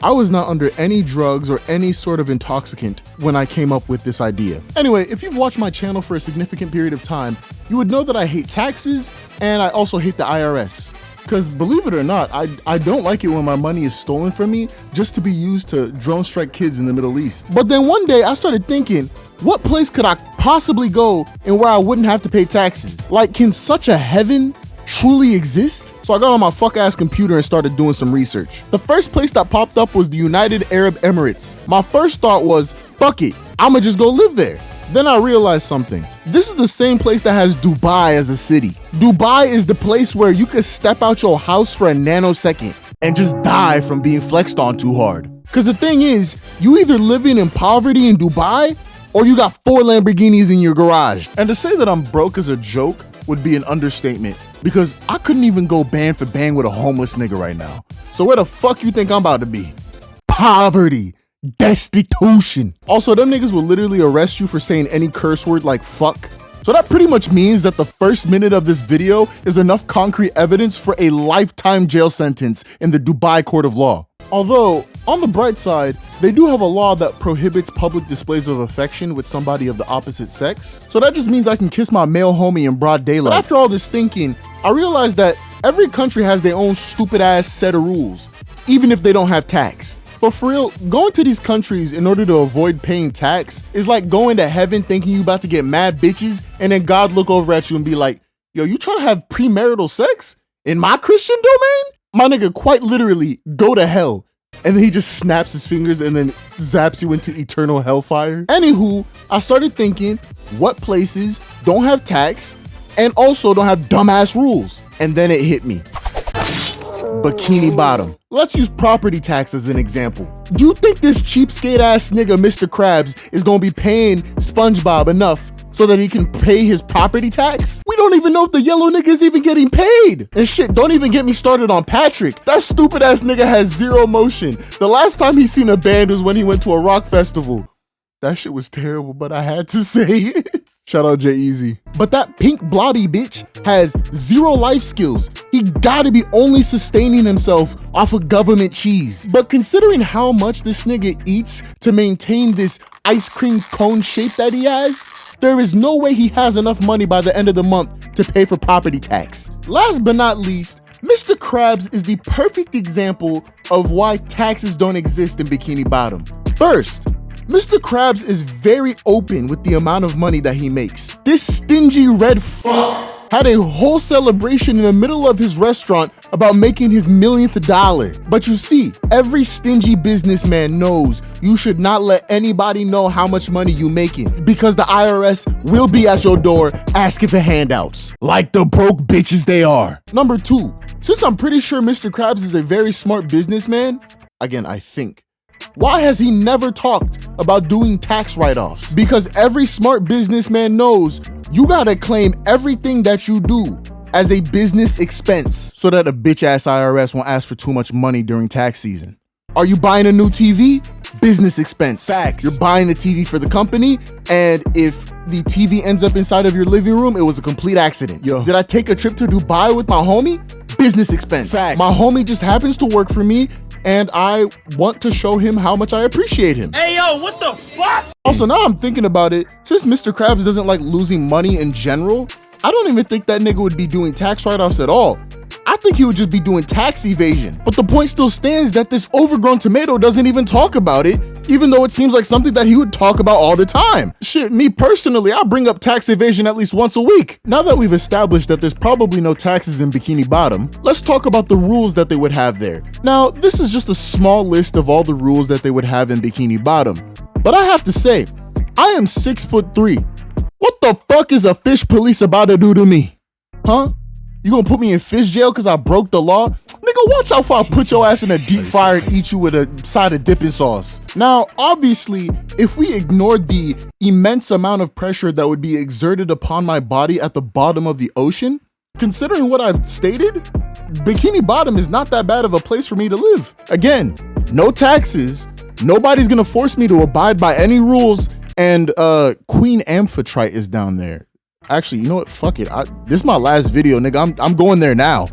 I was not under any drugs or any sort of intoxicant when I came up with this idea. Anyway, if you've watched my channel for a significant period of time, you would know that I hate taxes and I also hate the IRS. Because believe it or not, I don't like it when my money is stolen from me just to be used to drone strike kids in the Middle East. But then one day I started thinking, what place could I possibly go and where I wouldn't have to pay taxes? Like, can such a heaven truly exist? So I got on my fuck ass computer and started doing some research. The first place that popped up was the United Arab Emirates. My first thought was, fuck it, I'ma just go live there. Then I realized something. This is the same place that has Dubai as a city. Dubai is the place where you could step out your house for a nanosecond and just die from being flexed on too hard. Cause the thing is, you either living in poverty in Dubai or you got 4 Lamborghinis in your garage. And to say that I'm broke as a joke would be an understatement, because I couldn't even go bang for bang with a homeless nigga right now. So where the fuck you think I'm about to be? Poverty. Destitution. Also, them niggas will literally arrest you for saying any curse word like fuck. So that pretty much means that the first minute of this video is enough concrete evidence for a lifetime jail sentence in the Dubai court of law. Although, on the bright side, they do have a law that prohibits public displays of affection with somebody of the opposite sex. So that just means I can kiss my male homie in broad daylight. But after all this thinking, I realized that every country has their own stupid ass set of rules, even if they don't have tax. But for real, going to these countries in order to avoid paying tax is like going to heaven thinking you about to get mad bitches and then God look over at you and be like, yo, you trying to have premarital sex in my Christian domain? My nigga quite literally go to hell. And then he just snaps his fingers and then zaps you into eternal hellfire. Anywho, I started thinking, what places don't have tax and also don't have dumbass rules? And then it hit me. Bikini Bottom. Let's use property tax as an example. Do you think this cheapskate ass nigga Mr. Krabs is gonna be paying SpongeBob enough so that he can pay his property tax? We don't even know if the yellow nigga is even getting paid. And shit, don't even get me started on Patrick. That stupid ass nigga has zero motion. The last time he seen a band was when he went to a rock festival. That shit was terrible, but I had to say it. Shout out J-Eazy. But that pink blobby bitch has zero life skills. He gotta be only sustaining himself off of government cheese. But considering how much this nigga eats to maintain this ice cream cone shape that he has, there is no way he has enough money by the end of the month to pay for property tax. Last but not least, Mr. Krabs is the perfect example of why taxes don't exist in Bikini Bottom. First, Mr. Krabs is very open with the amount of money that he makes. This stingy red fuck had a whole celebration in the middle of his restaurant about making his millionth dollar. But you see, every stingy businessman knows you should not let anybody know how much money you making, because the IRS will be at your door asking for handouts, like the broke bitches they are. Number 2, since I'm pretty sure Mr. Krabs is a very smart businessman, again, I think, why has he never talked about doing tax write-offs? Because every smart businessman knows you gotta claim everything that you do as a business expense so that a bitch-ass IRS won't ask for too much money during tax season. Are you buying a new TV? Business expense. Facts. You're buying a TV for the company, and if the TV ends up inside of your living room, it was a complete accident. Yo. Did I take a trip to Dubai with my homie? Business expense. Facts. My homie just happens to work for me, and I want to show him how much I appreciate him. Hey yo, what the fuck? Also, now I'm thinking about it, since Mr. Krabs doesn't like losing money in general, I don't even think that nigga would be doing tax write-offs at all. I think he would just be doing tax evasion. But the point still stands that this overgrown tomato doesn't even talk about it, even though it seems like something that he would talk about all the time. Shit, me personally, I bring up tax evasion at least once a week. Now that we've established that there's probably no taxes in Bikini Bottom, let's talk about the rules that they would have there. Now, this is just a small list of all the rules that they would have in Bikini Bottom. But I have to say, I am 6'3". What the fuck is a fish police about to do to me? Huh? You gonna put me in fish jail because I broke the law? Nigga, watch out before I put your ass in a deep fryer and eat you with a side of dipping sauce. Now, obviously, if we ignored the immense amount of pressure that would be exerted upon my body at the bottom of the ocean, considering what I've stated, Bikini Bottom is not that bad of a place for me to live. Again, no taxes, nobody's gonna force me to abide by any rules, and Queen Amphitrite is down there. Actually, you know what? Fuck it. This is my last video, nigga. I'm going there now.